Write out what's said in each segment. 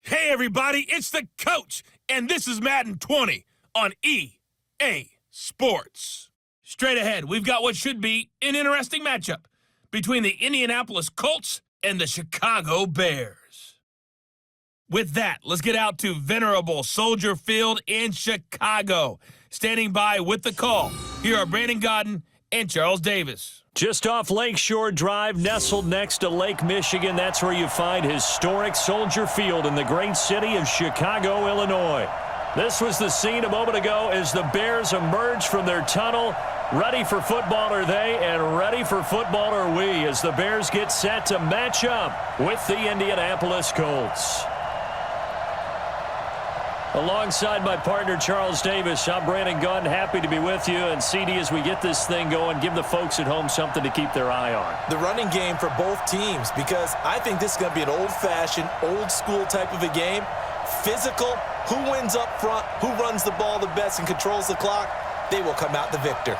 Hey everybody, it's the coach, and this is Madden 20 on EA Sports. Straight ahead, we've got what should be an interesting matchup between the Indianapolis Colts and the Chicago Bears. With that, let's get out to venerable Soldier Field in Chicago. Standing by with the call, here are Brandon Godden and Charles Davis. Just off Lakeshore Drive, nestled next to Lake Michigan, that's where you find historic Soldier Field in the great city of Chicago, Illinois. This was the scene a moment ago as the Bears emerged from their tunnel. Ready for football are they, and ready for football are we, as the Bears get set to match up with the Indianapolis Colts. Alongside my partner, Charles Davis, I'm Brandon Gunn, happy to be with you. And CD, as we get this thing going, give the folks at home something to keep their eye on. The running game for both teams, because I think this is going to be an old-fashioned, old-school type of a game. Physical, who wins up front, who runs the ball the best and controls the clock, they will come out the victor.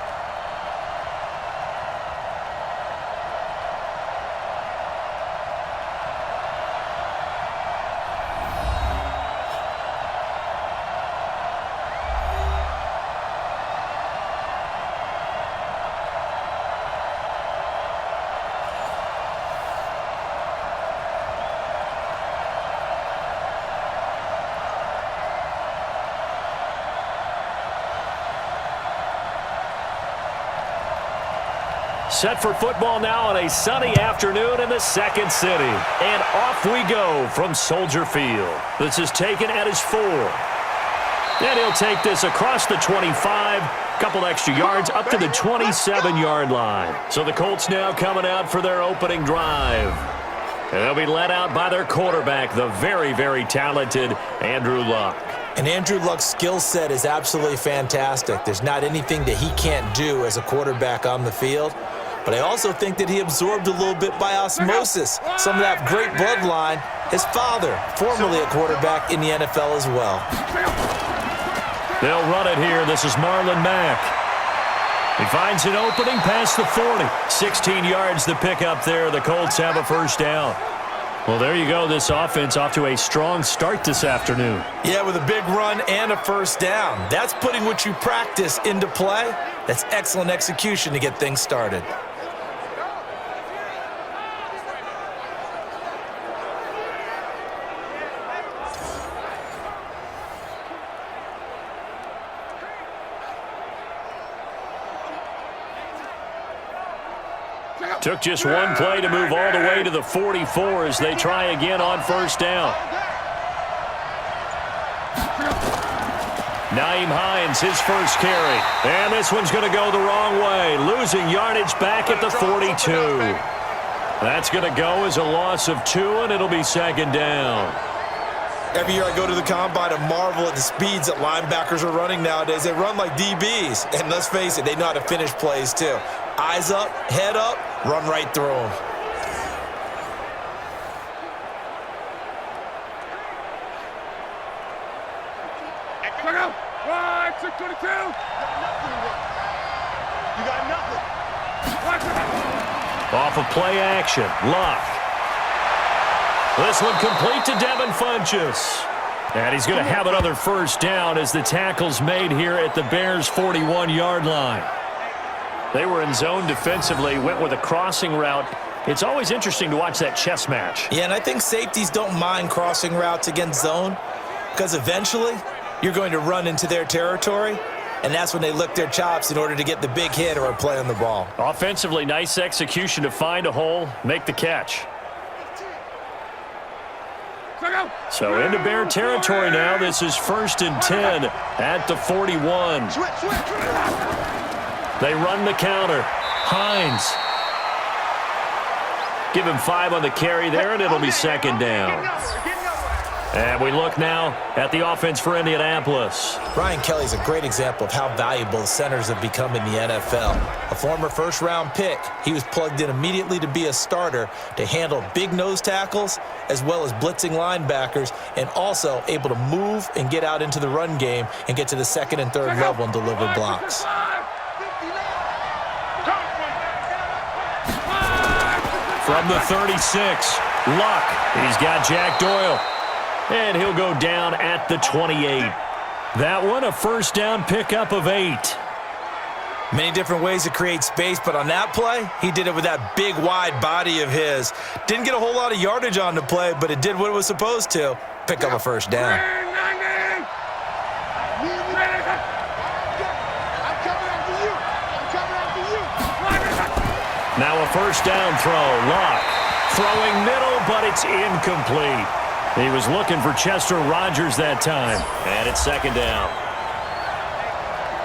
Set for football now on a sunny afternoon in the second city. And off we go from Soldier Field. This is taken at his 4. And he'll take this across the 25, couple extra yards up to the 27-yard line. So the Colts now coming out for their opening drive. And they'll be led out by their quarterback, the very, very talented Andrew Luck. And Andrew Luck's skill set is absolutely fantastic. There's not anything that he can't do as a quarterback on the field. But I also think that he absorbed a little bit by osmosis some of that great bloodline. His father, formerly a quarterback in the NFL as well. They'll run it here. This is Marlon Mack. He finds an opening past the 40. 16 yards the pickup there. The Colts have a first down. Well, there you go. This offense off to a strong start this afternoon. Yeah, with a big run and a first down. That's putting what you practice into play. That's excellent execution to get things started. Took just one play to move all the way to the 44 as they try again on first down. Nyheim Hines, his first carry. And this one's going to go the wrong way. Losing yardage back at the 42. That's going to go as a loss of 2, and it'll be second down. Every year I go to the combine and marvel at the speeds that linebackers are running nowadays. They run like DBs. And let's face it, they know how to finish plays too. Eyes up, head up, run right through them. You got nothing. Off of play action, Luck. This one complete to Devin Funchess. And he's going to have another first down as the tackle's made here at the Bears' 41-yard line. They were in zone defensively, went with a crossing route. It's always interesting to watch that chess match. Yeah, and I think safeties don't mind crossing routes against zone because eventually you're going to run into their territory, and that's when they lick their chops in order to get the big hit or a play on the ball. Offensively, nice execution to find a hole, make the catch. So into Bear territory now. This is 1st and 10 at the 41. They run the counter. Hines. Give him 5 on the carry there, and it'll be second down. And we look now at the offense for Indianapolis. Brian Kelly's a great example of how valuable centers have become in the NFL. A former first-round pick, he was plugged in immediately to be a starter to handle big nose tackles as well as blitzing linebackers, and also able to move and get out into the run game and get to the second and third level and deliver blocks. From the 36, Luck. He's got Jack Doyle. And he'll go down at the 28. That one, a first down pickup of 8. Many different ways to create space, but on that play, he did it with that big, wide body of his. Didn't get a whole lot of yardage on the play, but it did what it was supposed to. Pick up a first down. Now a first down throw. Luck throwing middle, but it's incomplete. He was looking for Chester Rogers that time. And it's second down.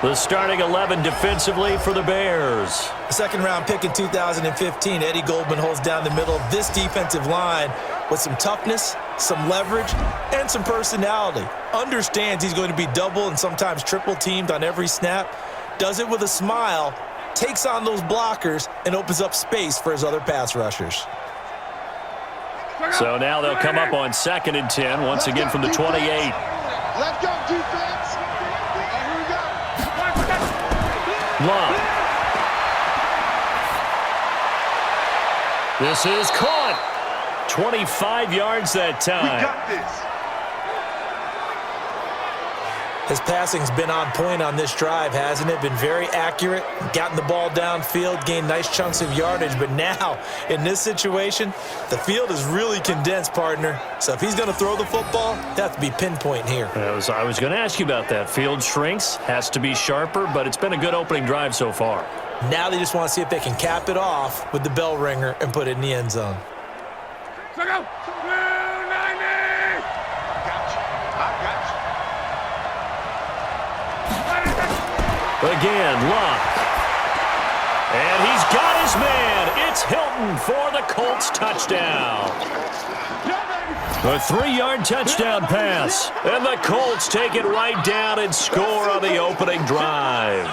The starting 11 defensively for the Bears. The second-round pick in 2015, Eddie Goldman holds down the middle of this defensive line with some toughness, some leverage, and some personality. Understands he's going to be double and sometimes triple teamed on every snap. Does it with a smile, takes on those blockers, and opens up space for his other pass rushers. So now they'll come up on 2nd and 10, once again from the 28. Let's go, defense. And here we go. Love. This is caught. 25 yards that time. We got this. His passing's been on point on this drive, hasn't it? Been very accurate, gotten the ball downfield, gained nice chunks of yardage. But now, in this situation, the field is really condensed, partner. So if he's going to throw the football, they have to be pinpoint here. I was going to ask you about that. Field shrinks, has to be sharper, but it's been a good opening drive so far. Now they just want to see if they can cap it off with the bell ringer and put it in the end zone. Let's go. Again, Luck. And he's got his man. It's Hilton for the Colts touchdown. A 3-yard touchdown pass. And the Colts take it right down and score on the opening drive.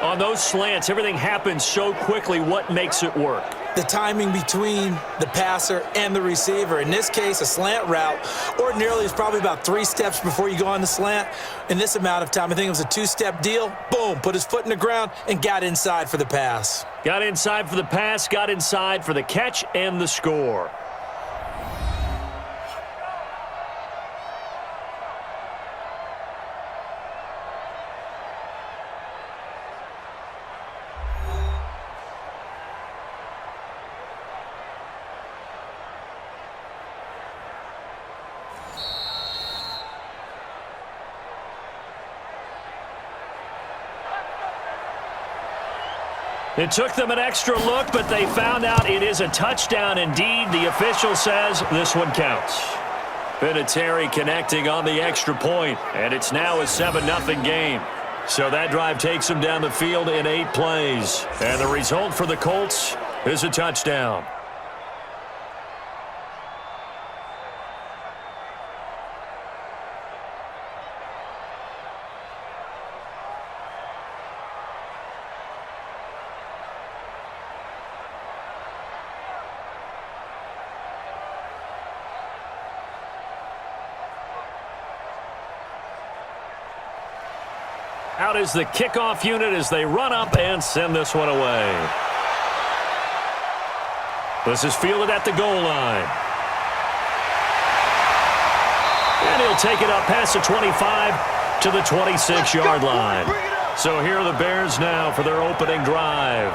On those slants, everything happens so quickly. What makes it work? The timing between the passer and the receiver. In this case, a slant route ordinarily is probably about 3 steps before you go on the slant. In this amount of time, I think it was a 2-step deal. Boom, put his foot in the ground and got inside for the pass. Got inside for the pass, got inside for the catch and the score. It took them an extra look, but they found out it is a touchdown indeed. The official says this one counts. Vinatieri connecting on the extra point, and it's now a 7-0 game. So that drive takes them down the field in 8 plays. And the result for the Colts is a touchdown. Out is the kickoff unit as they run up and send this one away. This is fielded at the goal line. And he'll take it up past the 25 to the 26-yard line. So here are the Bears now for their opening drive.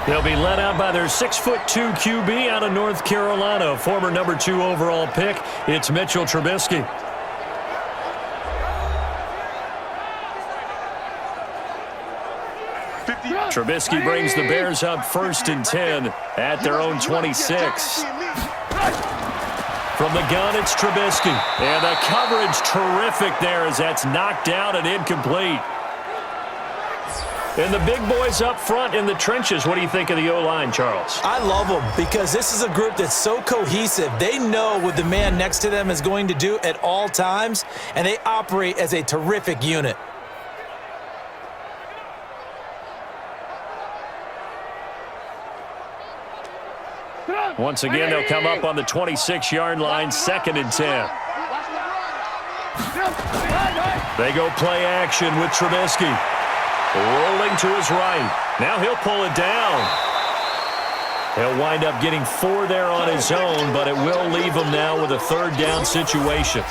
They'll be led out by their 6'2" QB out of North Carolina, former number 2 overall pick. It's Mitchell Trubisky. Trubisky brings the Bears up 1st and 10 at their own 26. From the gun, it's Trubisky. And the coverage terrific there as that's knocked down and incomplete. And the big boys up front in the trenches. What do you think of the O-line, Charles? I love them because this is a group that's so cohesive. They know what the man next to them is going to do at all times, and they operate as a terrific unit. Once again, they'll come up on the 26-yard line, 2nd and 10. They go play action with Trubisky. Rolling to his right. Now he'll pull it down. He'll wind up getting 4 there on his own, but it will leave him now with a third down situation.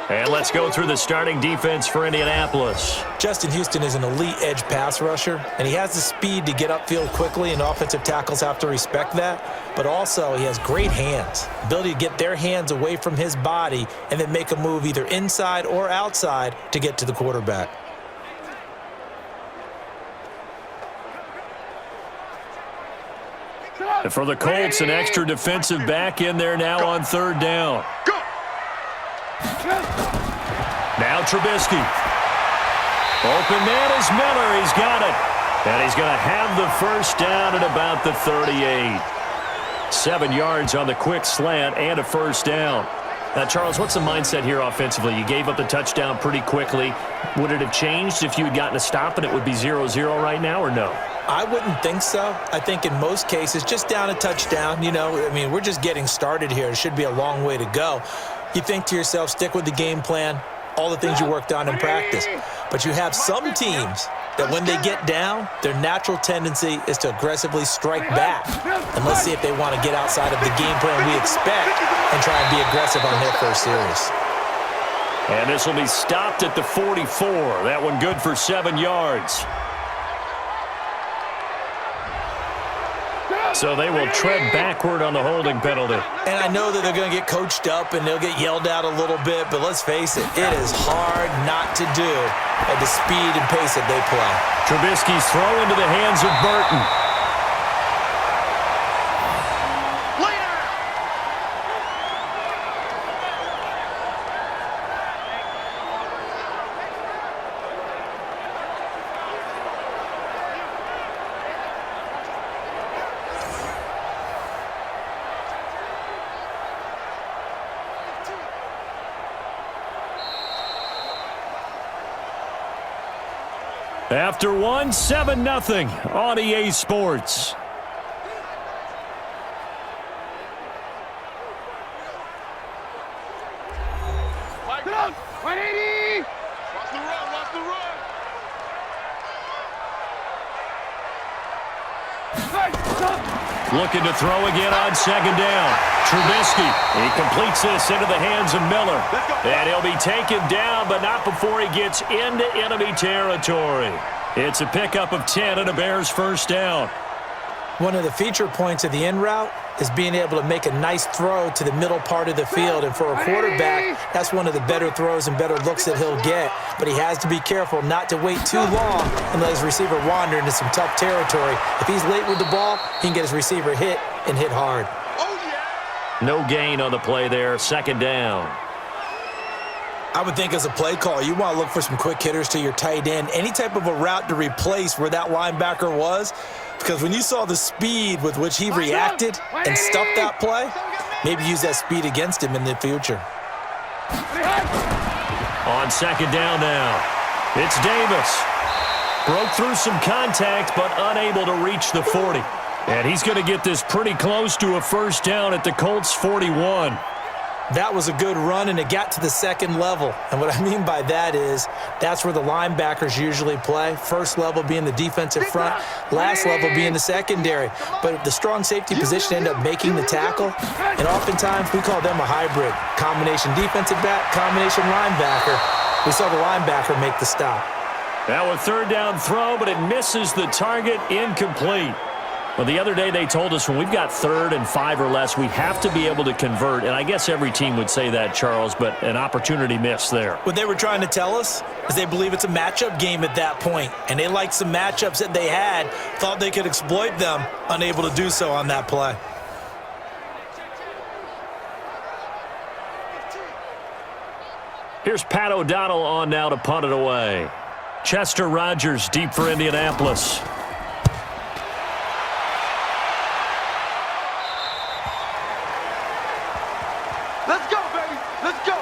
And let's go through the starting defense for Indianapolis. Justin Houston is an elite edge pass rusher, and he has the speed to get upfield quickly, and offensive tackles have to respect that. But also, he has great hands, ability to get their hands away from his body and then make a move either inside or outside to get to the quarterback. And for the Colts, an extra defensive back in there now on third down. Now Trubisky. Open man is Miller. He's got it. And he's going to have the first down at about the 38. 7 yards on the quick slant and a first down. Now, Charles, what's the mindset here offensively? You gave up the touchdown pretty quickly. Would it have changed if you had gotten a stop and it would be 0-0 right now, or no? I wouldn't think so. I think in most cases, just down a touchdown, we're just getting started here. It should be a long way to go. You think to yourself, stick with the game plan, all the things you worked on in practice. But you have some teams that when they get down, their natural tendency is to aggressively strike back. And let's see if they want to get outside of the game plan we expect and try and be aggressive on their first series. And this will be stopped at the 44. That one good for 7 yards. So they will tread backward on the holding penalty. And I know that they're going to get coached up and they'll get yelled at a little bit, but let's face it, it is hard not to do at the speed and pace that they play. Trubisky's throw into the hands of Burton. After one, 7-0 on EA Sports. Get up! 180! Watch the run, watch the run! Looking to throw again on second down. Trubisky, he completes this into the hands of Miller. And he'll be taken down, but not before he gets into enemy territory. It's a pickup of 10 and a Bears first down. One of the feature points of the in route is being able to make a nice throw to the middle part of the field. And for a quarterback, that's one of the better throws and better looks that he'll get. But he has to be careful not to wait too long and let his receiver wander into some tough territory. If he's late with the ball, he can get his receiver hit and hit hard. No gain on the play there, second down. I would think as a play call, you want to look for some quick hitters to your tight end. Any type of a route to replace where that linebacker was. Because when you saw the speed with which he reacted and stuffed that play, maybe use that speed against him in the future. On second down now, it's Davis. Broke through some contact, but unable to reach the 40. And he's going to get this pretty close to a first down at the Colts 41. That was a good run, and it got to the second level. And what I mean by that is that's where the linebackers usually play. First level being the defensive front, last level being the secondary. But the strong safety position ended up making the tackle, and oftentimes we call them a hybrid. Combination defensive back, combination linebacker. We saw the linebacker make the stop. Now a third down throw, but it misses the target, incomplete. Well, the other day they told us when we've got 3rd and 5 or less, we have to be able to convert. And I guess every team would say that, Charles, but an opportunity missed there. What they were trying to tell us is they believe it's a matchup game at that point. And they liked some matchups that they had, thought they could exploit them, unable to do so on that play. Here's Pat O'Donnell on now to punt it away. Chester Rogers deep for Indianapolis. Let's go, baby! Let's go!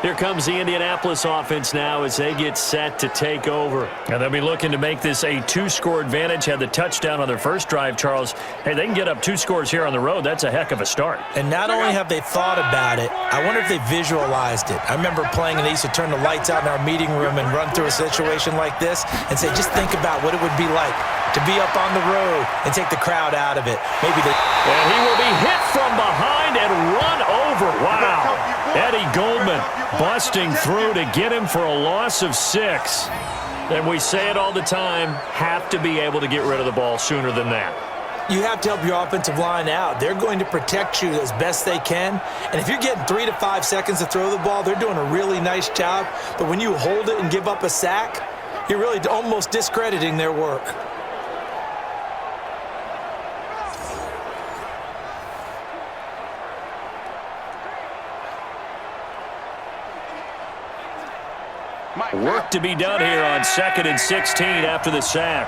Here comes the Indianapolis offense now as they get set to take over. And they'll be looking to make this a 2-score advantage. Had the touchdown on their first drive, Charles. Hey, they can get up 2 scores here on the road. That's a heck of a start. And not only have they thought about it, I wonder if they visualized it. I remember playing and they used to turn the lights out in our meeting room and run through a situation like this and say, just think about what it would be like to be up on the road and take the crowd out of it. And he will be hit from behind and run over. Wow. Eddie Goldman busting through to get him for a loss of 6. And we say it all the time, have to be able to get rid of the ball sooner than that. You have to help your offensive line out. They're going to protect you as best they can. And if you're getting 3 to 5 seconds to throw the ball, they're doing a really nice job. But when you hold it and give up a sack, you're really almost discrediting their work. Work to be done here on 2nd and 16 after the sack.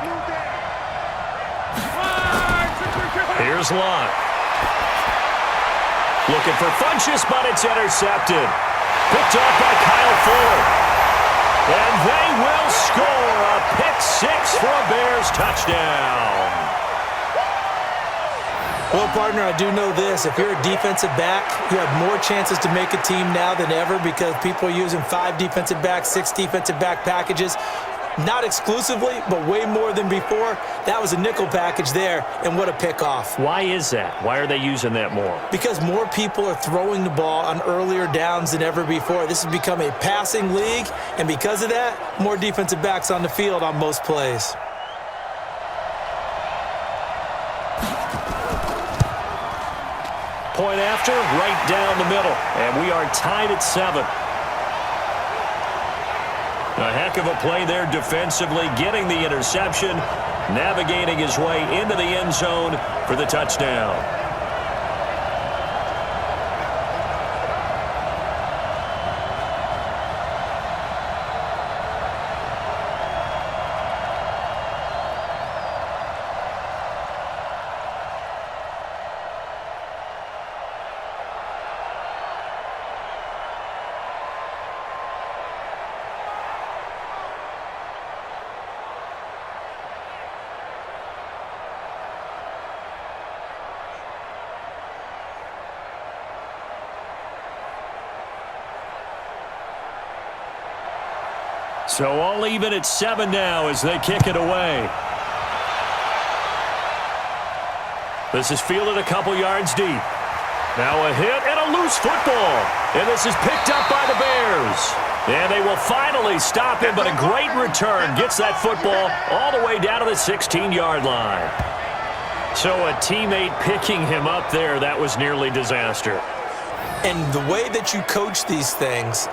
Here's Lott. Looking for Funchess, but it's intercepted. Picked off by Kyle Fuller. And they will score a pick-6 for a Bears touchdown. Well, partner, I do know this. If you're a defensive back, you have more chances to make a team now than ever because people are using 5 defensive backs, 6 defensive back packages. Not exclusively, but way more than before. That was a nickel package there, and what a pickoff. Why is that? Why are they using that more? Because more people are throwing the ball on earlier downs than ever before. This has become a passing league, and because of that, more defensive backs on the field on most plays. Point after, right down the middle, and we are tied at 7. A heck of a play there defensively, getting the interception, navigating his way into the end zone for the touchdown. So all even at 7 now as they kick it away. This is fielded a couple yards deep. Now a hit and a loose football. And this is picked up by the Bears. And they will finally stop him, but a great return gets that football all the way down to the 16-yard line. So a teammate picking him up there, that was nearly disaster. And the way that you coach these things,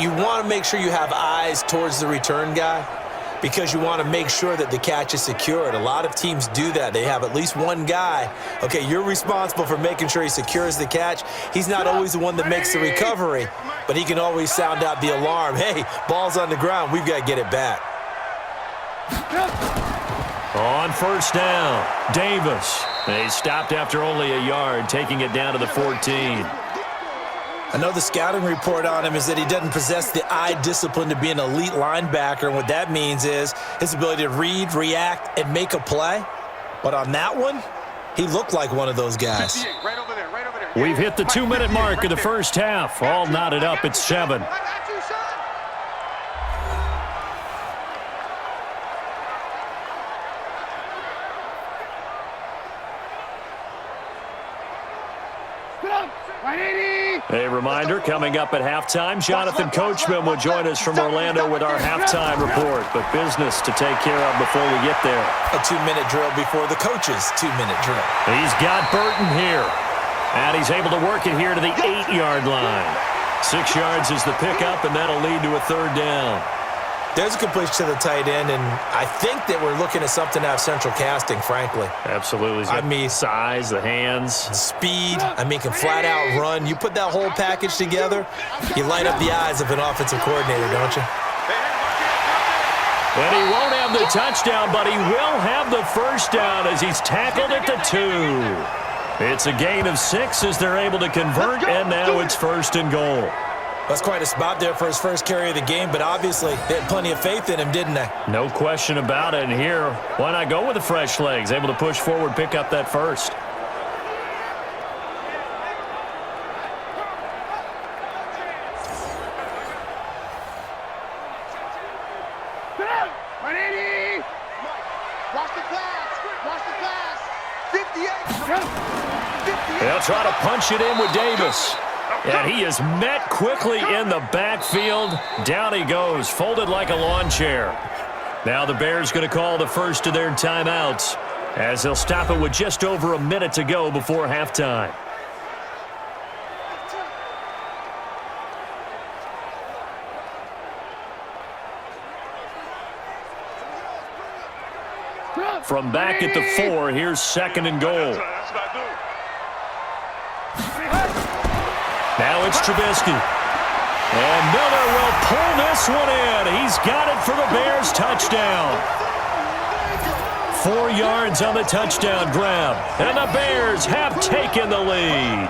you want to make sure you have eyes towards the return guy because you want to make sure that the catch is secured. A lot of teams do that. They have at least one guy. Okay, you're responsible for making sure he secures the catch. He's not always the one that makes the recovery, but he can always sound out the alarm. Hey, ball's on the ground. We've got to get it back. On first down, Davis. They stopped after only a yard, taking it down to the 14. I know the scouting report on him is that he doesn't possess the eye discipline to be an elite linebacker, and what that means is his ability to read, react, and make a play. But on that one, he looked like one of those guys. Right over there, right over there. We've hit the 2-minute mark of the first half. All knotted up at 7. A reminder, coming up at halftime, Jonathan Coachman will join us from Orlando with our halftime report. But business to take care of before we get there. A 2-minute drill before the coach's 2-minute drill. He's got Burton here. And he's able to work it here to the 8-yard line. 6 yards is the pickup, and that'll lead to a 3rd down. There's a completion to the tight end, and I think that we're looking at something out of central casting, frankly. Absolutely. I mean, size, the hands. Speed, can flat out run. You put that whole package together, you light up the eyes of an offensive coordinator, don't you? And he won't have the touchdown, but he will have the first down as he's tackled at the 2. It's a gain of 6 as they're able to convert, and now it's 1st and goal. That's quite a spot there for his first carry of the game, but obviously they had plenty of faith in him, didn't they? No question about it. And here, why not go with the fresh legs? Able to push forward, pick up that first. Watch the pass. Watch the pass. 58. They'll try to punch it in with Davis. And he is met quickly in the backfield. Down he goes, folded like a lawn chair. Now the Bears going to call the first of their timeouts as they'll stop it with just over a minute to go before halftime. From back at the 4, here's 2nd and goal. Now it's Trubisky. And Miller will pull this one in. He's got it for the Bears touchdown. 4 yards on the touchdown grab. And the Bears have taken the lead.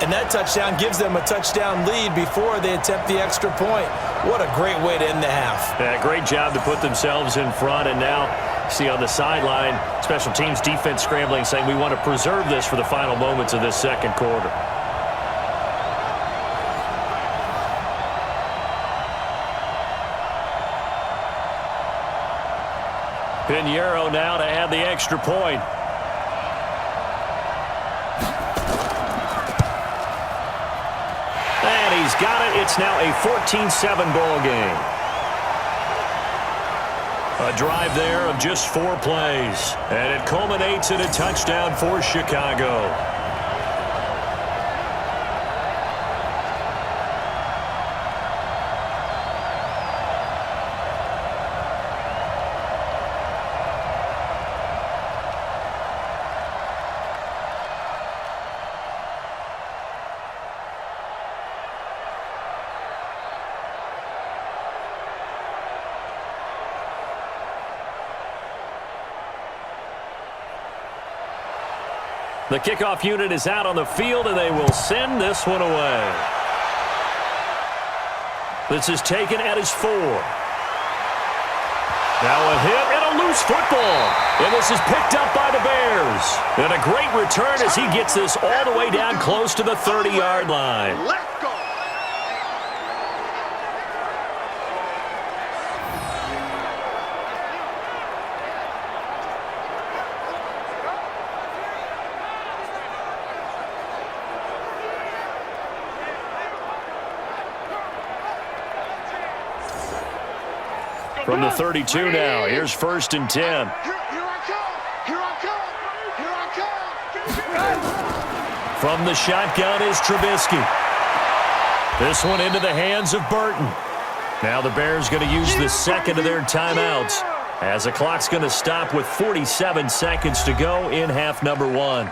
And that touchdown gives them a touchdown lead before they attempt the extra point. What a great way to end the half. Yeah, great job to put themselves in front. And now, see on the sideline, special teams defense scrambling, saying we want to preserve this for the final moments of this second quarter. Pinheiro now to add the extra point. And he's got it. It's now a 14-7 ball game. A drive there of just 4 plays. And it culminates in a touchdown for Chicago. The kickoff unit is out on the field, and they will send this one away. This is taken at his 4. Now a hit and a loose football. And this is picked up by the Bears. And a great return as he gets this all the way down close to the 30-yard line. Let's go. From the 32 now, here's 1st and 10. Here I come. Here I come. Here I come. From the shotgun is Trubisky. This one into the hands of Burton. Now the Bears going to use the second of their timeouts as the clock's going to stop with 47 seconds to go in half number 1.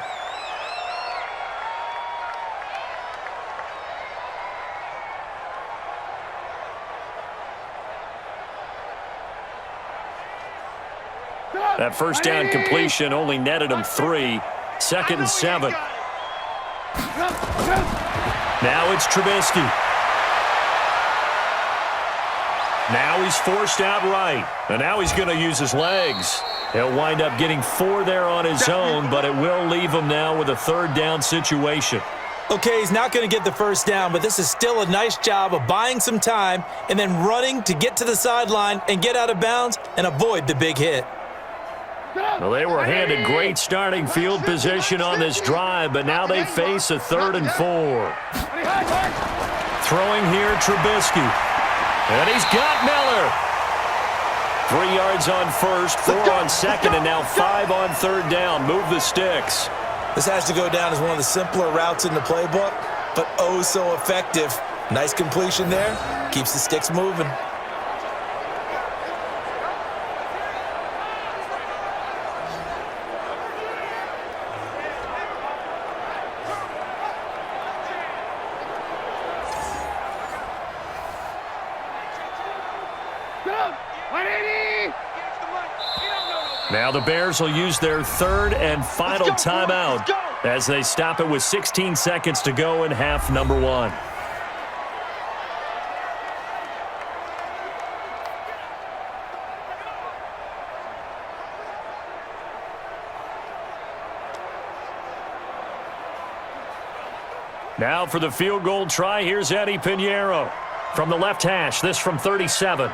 That first down completion only netted him 3. 2nd and 7. Now it's Trubisky. Now he's forced out right. And now he's going to use his legs. He'll wind up getting 4 there on his own, but it will leave him now with a 3rd down situation. Okay, he's not going to get the first down, but this is still a nice job of buying some time and then running to get to the sideline and get out of bounds and avoid the big hit. Well, they were handed great starting field position on this drive, but now they face a 3rd and 4. Throwing here, Trubisky. And he's got Miller. 3 yards on 1st, 4 on 2nd, and now 5 on 3rd down. Move the sticks. This has to go down as one of the simpler routes in the playbook, but oh so effective. Nice completion there. Keeps the sticks moving. Now the Bears will use their 3rd and final timeout as they stop it with 16 seconds to go in half number 1. Now for the field goal try, here's Eddie Pinheiro. From the left hash, this from 37.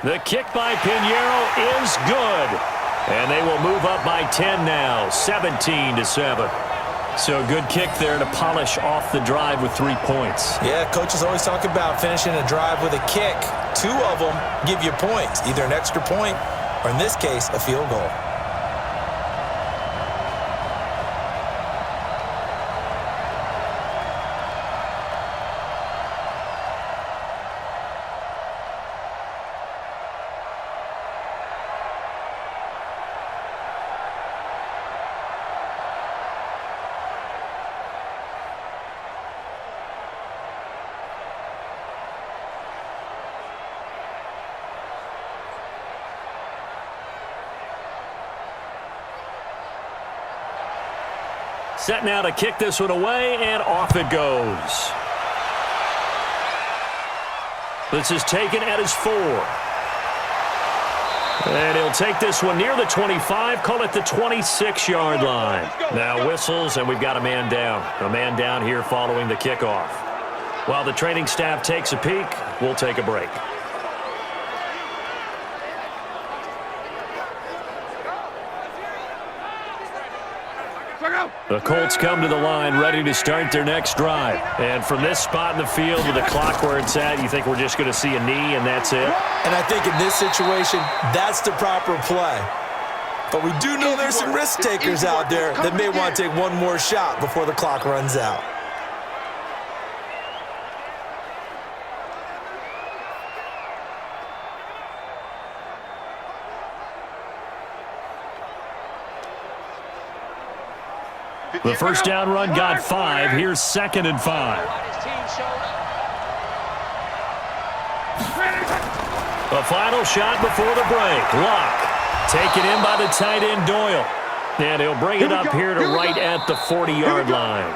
The kick by Pinheiro is good. And they will move up by 10 now, 17-7. So a good kick there to polish off the drive with 3 points. Yeah, coaches always talk about finishing a drive with a kick. 2 of them give you points, either an extra point or, in this case, a field goal. Set now to kick this one away, and off it goes. This is taken at his 4. And he'll take this one near the 25, call it the 26-yard line. Now whistles, and we've got a man down. A man down here following the kickoff. While the training staff takes a peek, we'll take a break. The Colts come to the line ready to start their next drive. And from this spot in the field with the clock where it's at, you think we're just going to see a knee and that's it? And I think in this situation, that's the proper play. But we do know there's some risk takers out there that may want to take one more shot before the clock runs out. The first down run got 5. Here's 2nd and 5. A final shot before the break. Lock. Taken in by the tight end Doyle. And he'll bring it up here to right at the 40-yard line.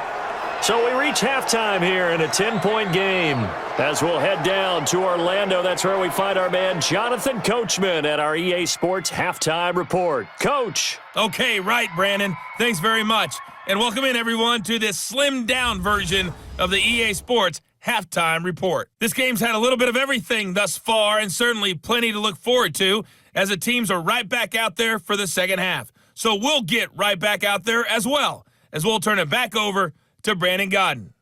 So we reach halftime here in a 10-point game. As we'll head down to Orlando, that's where we find our man Jonathan Coachman at our EA Sports Halftime Report. Coach. Okay, right, Brandon. Thanks very much. And welcome in, everyone, to this slimmed-down version of the EA Sports Halftime Report. This game's had a little bit of everything thus far, and certainly plenty to look forward to, as the teams are right back out there for the second half. So we'll get right back out there as well, as we'll turn it back over to Brandon Godden.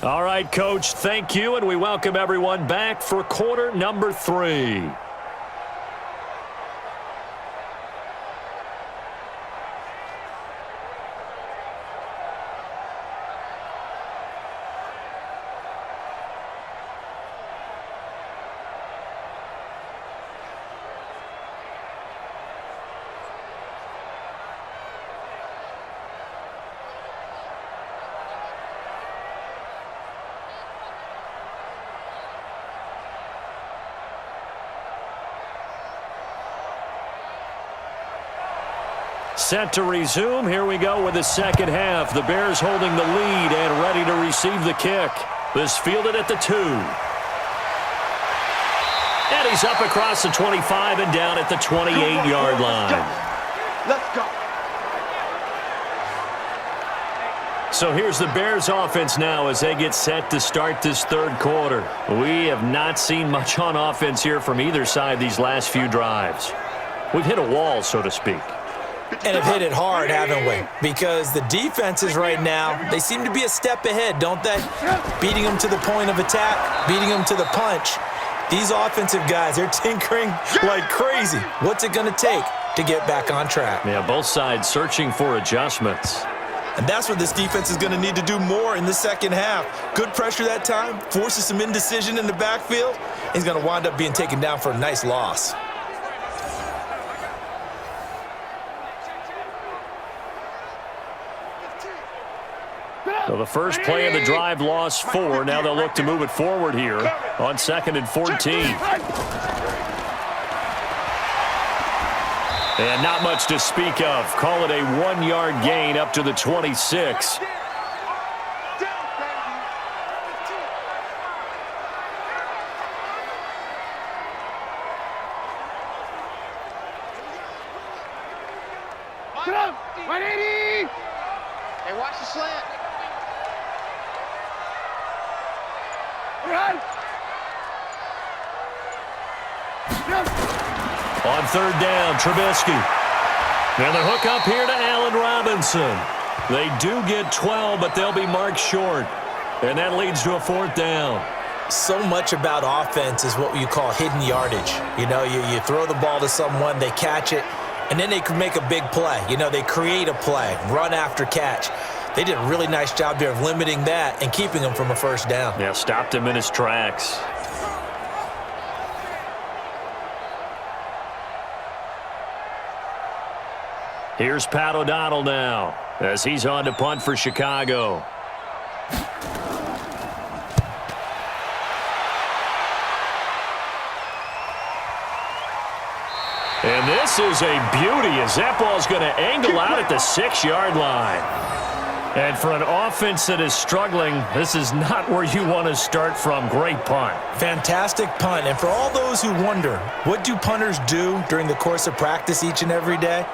All right, Coach, thank you, and we welcome everyone back for quarter number 3. Set to resume. Here we go with the second half. The Bears holding the lead and ready to receive the kick. This fielded at the 2. And he's up across the 25 and down at the 28-yard line. Let's go. So here's the Bears offense now as they get set to start this third quarter. We have not seen much on offense here from either side these last few drives. We've hit a wall, so to speak. And have hit it hard, haven't we? Because the defenses right now, they seem to be a step ahead, don't they? Beating them to the point of attack, beating them to the punch. These offensive guys, they're tinkering like crazy. What's it going to take to get back on track? Yeah, both sides searching for adjustments. And that's what this defense is going to need to do more in the second half. Good pressure that time, forces some indecision in the backfield. He's going to wind up being taken down for a nice loss. So the first play of the drive lost 4. Now they'll look to move it forward here on 2nd and 14. And not much to speak of. Call it a 1-yard gain up to the 26. Hey, watch the slant. On third down, Trubisky. And the hook up here to Allen Robinson. They do get 12, but they'll be marked short. And that leads to a fourth down. So much about offense is what you call hidden yardage. You know, you throw the ball to someone, they catch it, and then they can make a big play. You know, they create a play, run after catch. They did a really nice job there of limiting that and keeping him from a first down. Yeah, stopped him in his tracks. Here's Pat O'Donnell now as he's on to punt for Chicago. And this is a beauty as that ball's going to angle out at the 6-yard line. And for an offense that is struggling, this is not where you want to start from. Great punt. Fantastic punt. And for all those who wonder, what do punters do during the course of practice each and every day?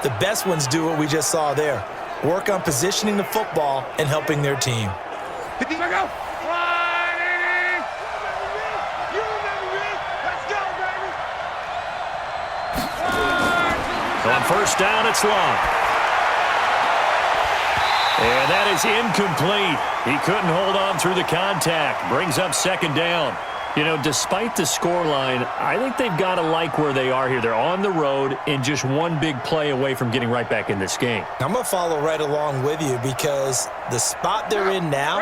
The best ones do what we just saw there. Work on positioning the football and helping their team. On first down, it's Long. And that is incomplete. He couldn't hold on through the contact. Brings up second down. You know, despite the scoreline, I think they've got to like where they are here. They're on the road and just one big play away from getting right back in this game. I'm going to follow right along with you because the spot they're in now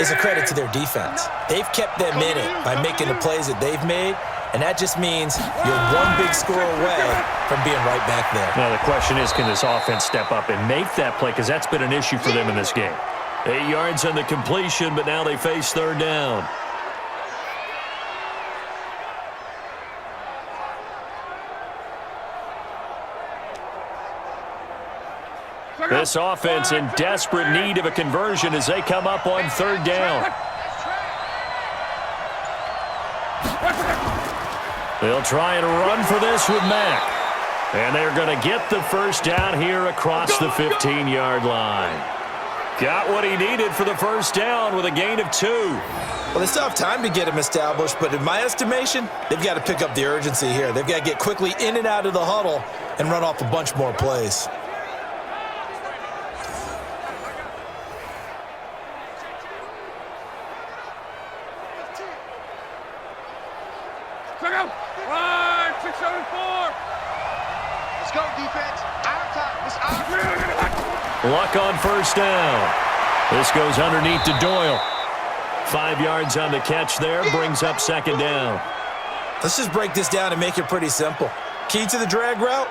is a credit to their defense. They've kept them in it by making the plays that they've made, and that just means you're one big score away from being right back there. Now the question is, can this offense step up and make that play? Because that's been an issue for them in this game. 8 yards on the completion, but now they face third down. This offense in desperate need of a conversion as they come up on third down. They'll try and run for this with Mack. And they're going to get the first down here across the 15-yard line. Got what he needed for the first down with a gain of 2. Well, they still have time to get him established, but in my estimation, they've got to pick up the urgency here. They've got to get quickly in and out of the huddle and run off a bunch more plays. Luck on first down. This goes underneath to Doyle. 5 yards on the catch there, brings up second down. Let's just break this down and make it pretty simple. Key to the drag route,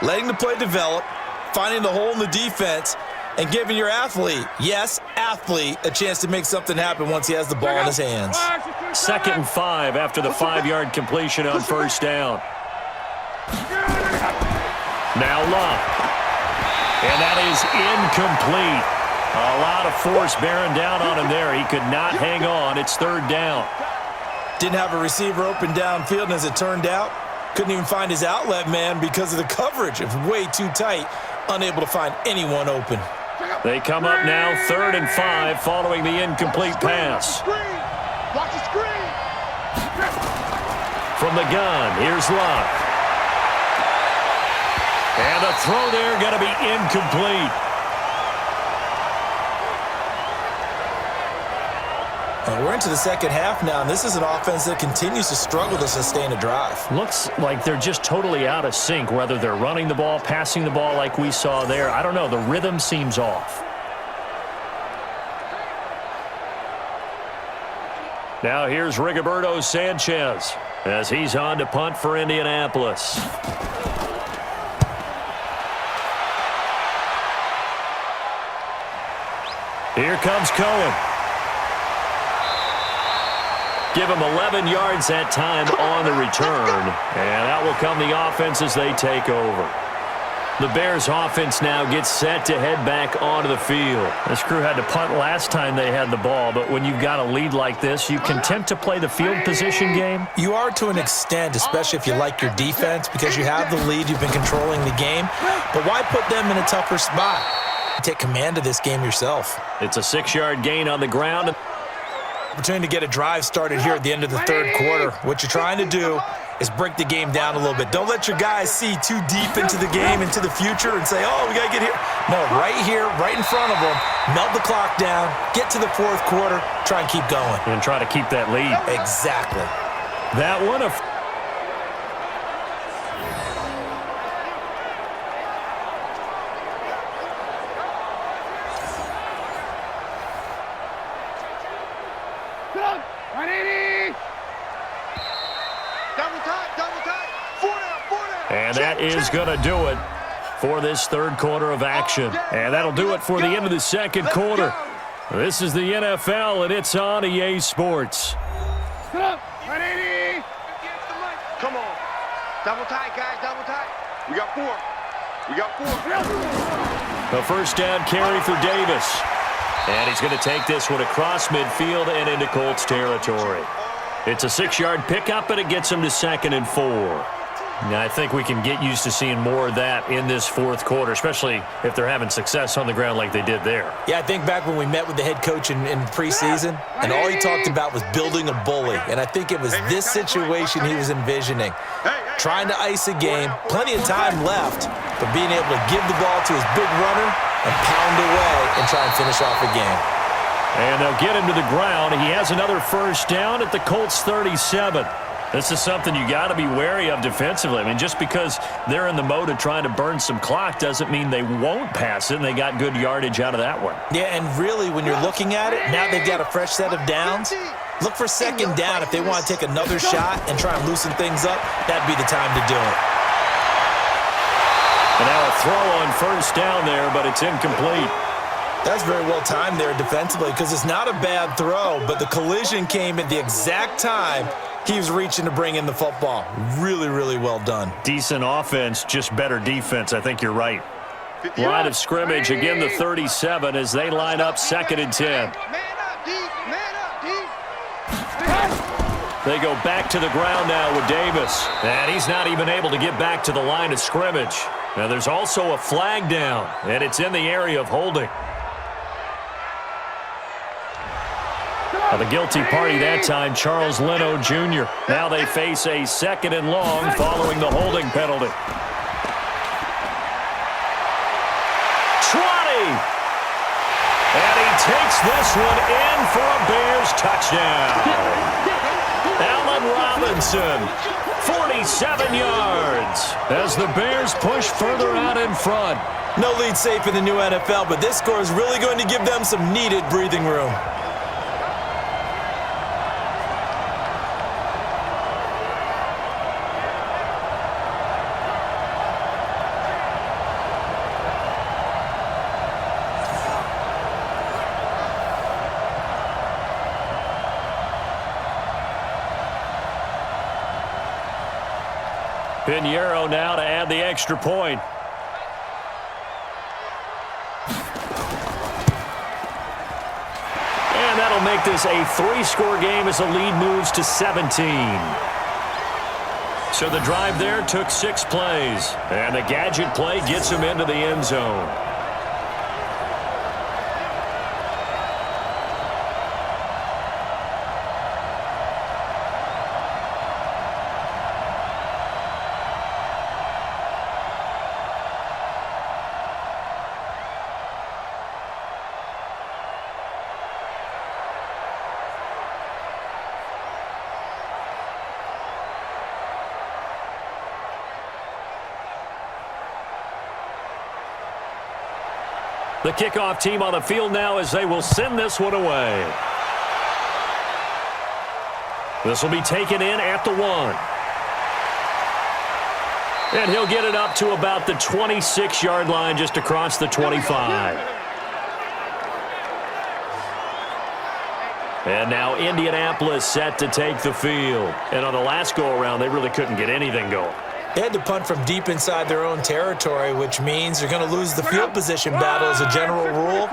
letting the play develop, finding the hole in the defense, and giving your athlete, yes, athlete, a chance to make something happen once he has the ball in his hands. 2nd and 5 after the 5-yard completion on first down. Now Luck. And that is incomplete. A lot of force bearing down on him there. He could not hang on. It's third down. Didn't have a receiver open downfield, and as it turned out, couldn't even find his outlet man because of the coverage. It was way too tight, unable to find anyone open. They come up now 3rd and 5 following the incomplete pass. Watch the screen. From the gun, here's Luck. And the throw there going to be incomplete. And we're into the second half now, and this is an offense that continues to struggle to sustain a drive. Looks like they're just totally out of sync, whether they're running the ball, passing the ball like we saw there. I don't know. The rhythm seems off. Now here's Rigoberto Sanchez as he's on to punt for Indianapolis. Here comes Cohen. Give him 11 yards that time on the return. And that will come the offense as they take over. The Bears offense now gets set to head back onto the field. This crew had to punt last time they had the ball, but when you've got a lead like this, you can tempt to play the field position game. You are to an extent, especially if you like your defense, because you have the lead, you've been controlling the game. But why put them in a tougher spot? Take command of this game yourself. It's a 6-yard gain on the ground. Opportunity to get a drive started here at the end of the third quarter. What you're trying to do is break the game down a little bit. Don't let your guys see too deep into the game, into the future, and say, oh, we got to get here. No, right here, right in front of them, melt the clock down, get to the fourth quarter, try and keep going. And try to keep that lead. Exactly. That one, and that is going to do it for this third quarter of action. And that'll do it for the end of the second quarter. This is the NFL, and it's on EA Sports. Come on. Double tight, guys, double tight. We got four. A first down carry for Davis. And he's going to take this one across midfield and into Colts territory. It's a 6-yard pickup, and it gets him to 2nd and 4. Now, I think we can get used to seeing more of that in this fourth quarter, especially if they're having success on the ground like they did there. Yeah, I think back when we met with the head coach in preseason, and all he talked about was building a bully. And I think it was this situation he was envisioning. Trying to ice a game, plenty of time left, but being able to give the ball to his big runner and pound away and try and finish off a game. And they'll get him to the ground. He has another first down at the Colts 37. This is something you got to be wary of defensively. I mean, just because they're in the mode of trying to burn some clock doesn't mean they won't pass it, and they got good yardage out of that one. Yeah, and really, when you're looking at it, now they've got a fresh set of downs. Look for second down if they want to take another shot and try and loosen things up. That'd be the time to do it. And now a throw on first down there, but it's incomplete. That's very well timed there defensively because it's not a bad throw, but the collision came at the exact time he was reaching to bring in the football. Really, really well done. Decent offense, just better defense. I think you're right. Line of scrimmage, again the 37 as they line up 2nd and 10. Man up, D. Man up, D. They go back to the ground now with Davis. And he's not even able to get back to the line of scrimmage. Now there's also a flag down, and it's in the area of holding. Now the guilty party that time, Charles Leno Jr. Now they face a 2nd and long following the holding penalty. 20! And he takes this one in for a Bears touchdown. Allen Robinson, 47 yards as the Bears push further out in front. No lead safe in the new NFL, but this score is really going to give them some needed breathing room. Pinheiro now to add the extra point. And that'll make this a 3-score game as the lead moves to 17. So the drive there took 6 plays. And the gadget play gets him into the end zone. The kickoff team on the field now as they will send this one away. This will be taken in at the 1. And he'll get it up to about the 26-yard line just across the 25. And now Indianapolis set to take the field. And on the last go-around, they really couldn't get anything going. They had to punt from deep inside their own territory, which means they're going to lose the field position battle as a general rule.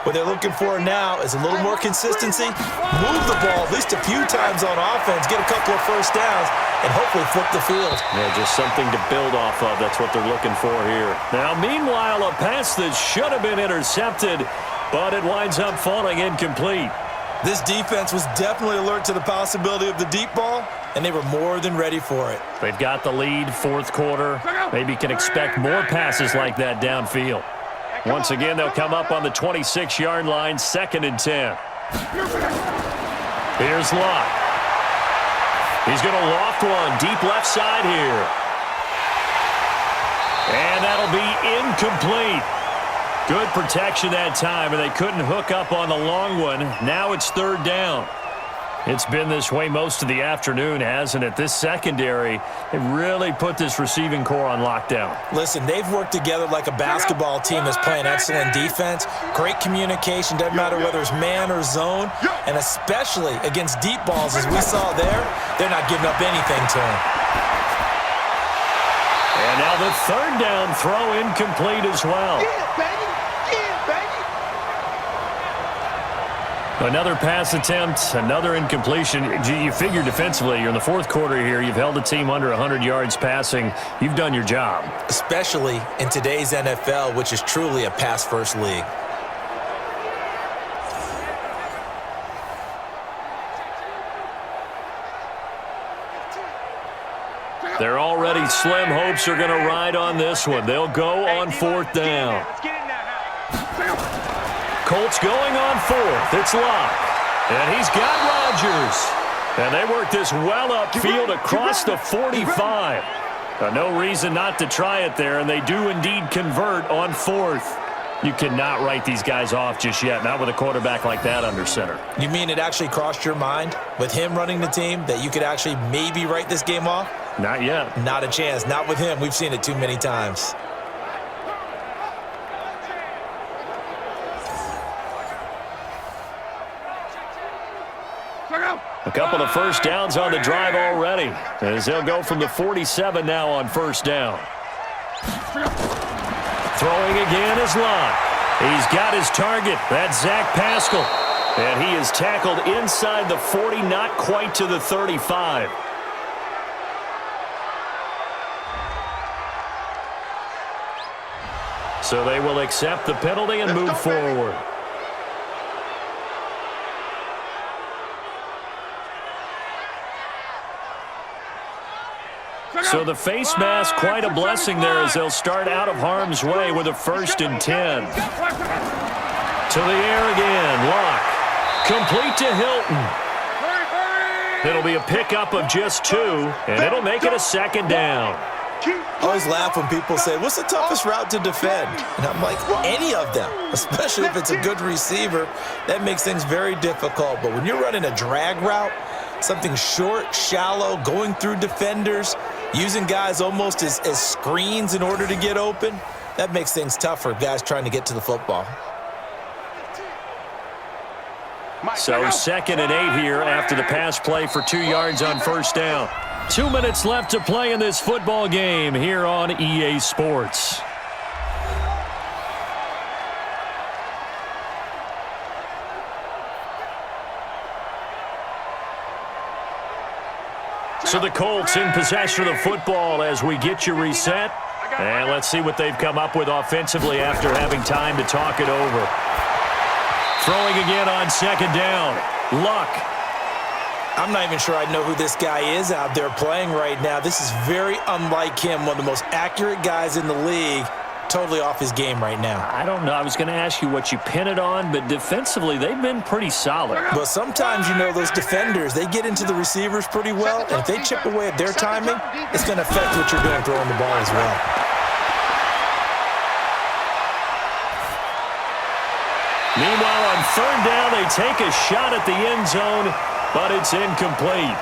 What they're looking for now is a little more consistency, move the ball at least a few times on offense, get a couple of first downs, and hopefully flip the field. Yeah, just something to build off of. That's what they're looking for here. Now, meanwhile, a pass that should have been intercepted, but it winds up falling incomplete. This defense was definitely alert to the possibility of the deep ball, and they were more than ready for it. They've got the lead, fourth quarter. Maybe can expect more passes like that downfield. Once again, they'll come up on the 26-yard line, 2nd and 10. Here's Luck. He's going to loft one deep left side here. And that'll be incomplete. Good protection that time, and they couldn't hook up on the long one. Now it's 3rd down. It's been this way most of the afternoon, hasn't it? This secondary, they really put this receiving core on lockdown. Listen, they've worked together like a basketball team that's playing excellent defense. Great communication, doesn't matter whether it's man or zone, and especially against deep balls, as we saw there, they're not giving up anything to them. And now the 3rd down throw incomplete as well. Another pass attempt, another incompletion. You figure defensively, you're in the 4th quarter here. You've held a team under 100 yards passing. You've done your job. Especially in today's NFL, which is truly a pass-first league. They're already slim hopes are going to ride on this one. They'll go on 4th down. Colts going on 4th. It's Luck. And he's got Rodgers. And they work this well upfield across the 45. No reason not to try it there, and they do indeed convert on 4th. You cannot write these guys off just yet, not with a quarterback like that under center. You mean it actually crossed your mind with him running the team that you could actually maybe write this game off? Not yet. Not a chance. Not with him. We've seen it too many times. A couple of first downs on the drive already, as they'll go from the 47 now on 1st down. Throwing again is Luck. He's got his target. That's Zach Pascal. And he is tackled inside the 40, not quite to the 35. So they will accept the penalty and move forward. So the face mask, quite a blessing there as they'll start out of harm's way with a 1st and 10. To the air again, Luck. Complete to Hilton. It'll be a pickup of just 2, and it'll make it a 2nd down. I always laugh when people say, what's the toughest route to defend? And I'm like, any of them, especially if it's a good receiver. That makes things very difficult. But when you're running a drag route, something short, shallow, going through defenders, using guys almost as screens in order to get open, that makes things tough for guys trying to get to the football. So 2nd and 8 here after the pass play for 2 yards on 1st down. 2 minutes left to play in this football game here on EA Sports. So the Colts in possession of the football as we get you reset. And let's see what they've come up with offensively after having time to talk it over. Throwing again on 2nd down. Luck. I'm not even sure I know who this guy is out there playing right now. This is very unlike him, one of the most accurate guys in the league. Totally off his game right now. I don't know. I was going to ask you what you pin it on, but defensively, they've been pretty solid. But sometimes, you know, those defenders, they get into the receivers pretty well, and if they chip away at their timing, it's going to affect what you're doing throwing the ball as well. Meanwhile, on 3rd down, they take a shot at the end zone, but it's incomplete.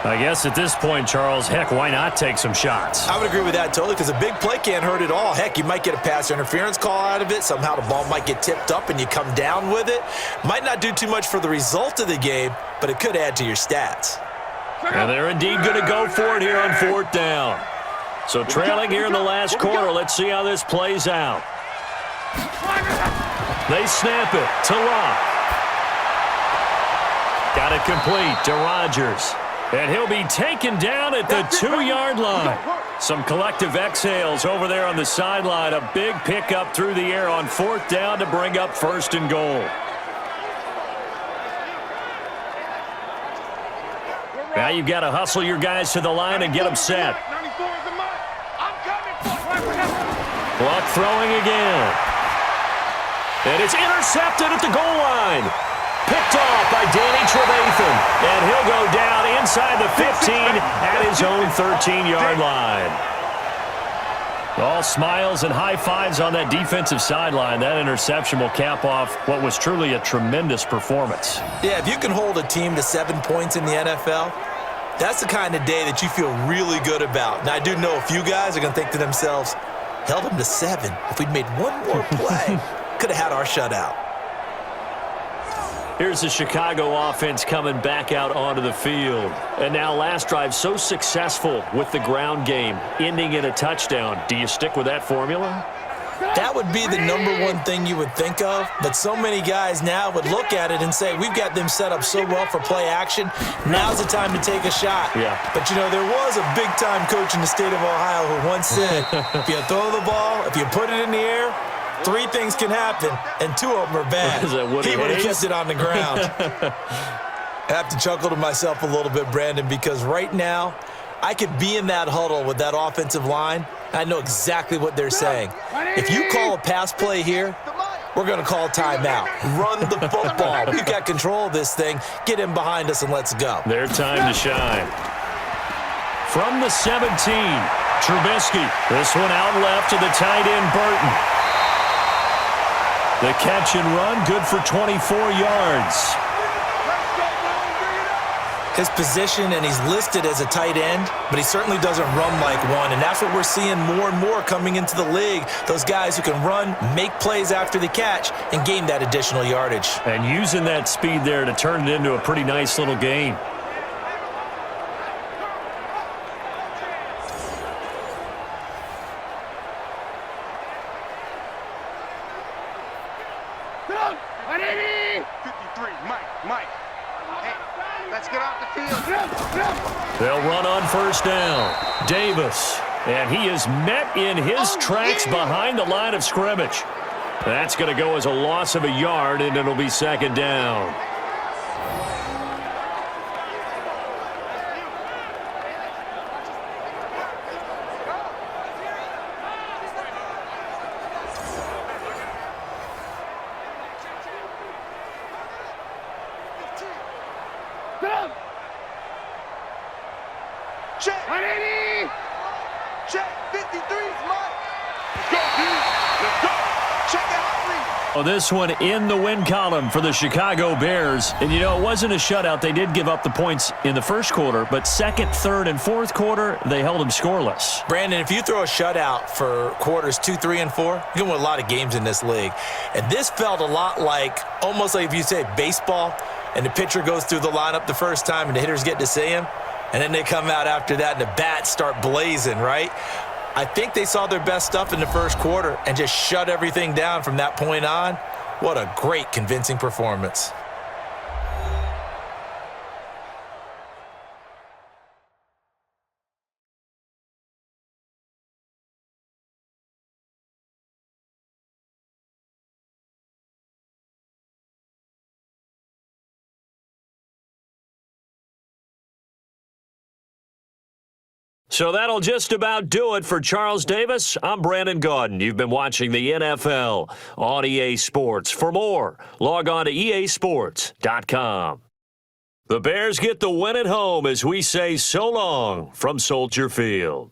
I guess at this point, Charles, heck, why not take some shots? I would agree with that totally, because a big play can't hurt at all. Heck, you might get a pass interference call out of it. Somehow the ball might get tipped up and you come down with it. Might not do too much for the result of the game, but it could add to your stats. And they're indeed going to go for it here on 4th down. So trailing here in the last quarter, let's see how this plays out. They snap it to Luck. Got it complete to Rodgers. And he'll be taken down at the 2-yard line. Some collective exhales over there on the sideline. A big pickup through the air on 4th down to bring up 1st and goal. Now you've got to hustle your guys to the line and get them set. 94 is the mark. I'm coming. Clock throwing again. And it's intercepted at the goal line. Picked off by Danny Trevathan. And he'll go down inside the 15 at his own 13-yard line. All smiles and high fives on that defensive sideline. That interception will cap off what was truly a tremendous performance. Yeah, if you can hold a team to 7 points in the NFL, that's the kind of day that you feel really good about. Now, I do know a few guys are going to think to themselves, held them to 7. If we'd made one more play, could have had our shutout. Here's the Chicago offense coming back out onto the field. And now last drive so successful with the ground game, ending in a touchdown. Do you stick with that formula? That would be the #1 thing you would think of, but so many guys now would look at it and say, we've got them set up so well for play action, now's the time to take a shot. Yeah. But, you know, there was a big-time coach in the state of Ohio who once said, if you throw the ball, if you put it in the air, 3 things can happen, and 2 of them are bad. He would have kept it on the ground. I have to chuckle to myself a little bit, Brandon, because right now, I could be in that huddle with that offensive line. I know exactly what they're saying. If you call a pass play here, we're going to call timeout. Run the football. We've got control of this thing. Get in behind us and let's go. Their time to shine. From the 17, Trubisky. This one out left to the tight end, Burton. The catch and run, good for 24 yards. His position, and he's listed as a tight end, but he certainly doesn't run like one, and that's what we're seeing more and more coming into the league. Those guys who can run, make plays after the catch, and gain that additional yardage. And using that speed there to turn it into a pretty nice little gain. They'll run on first down. Davis. And he is met in his tracks behind the line of scrimmage. That's going to go as a loss of a yard, and it'll be second down. Check. 180. Check. 53 is mine. Let's go, dude. Let's go. Check out 3. Oh, this one in the win column for the Chicago Bears. And, you know, it wasn't a shutout. They did give up the points in the first quarter, but second, third, and fourth quarter, they held them scoreless. Brandon, if you throw a shutout for quarters 2, 3, and 4, you're going to win a lot of games in this league. And this felt a lot like, almost like if you say baseball, and the pitcher goes through the lineup the first time and the hitters get to see him, and then they come out after that and the bats start blazing, right? I think they saw their best stuff in the first quarter and just shut everything down from that point on. What a great, convincing performance. So that'll just about do it for Charles Davis. I'm Brandon Gaudin. You've been watching the NFL on EA Sports. For more, log on to easports.com. The Bears get the win at home as we say so long from Soldier Field.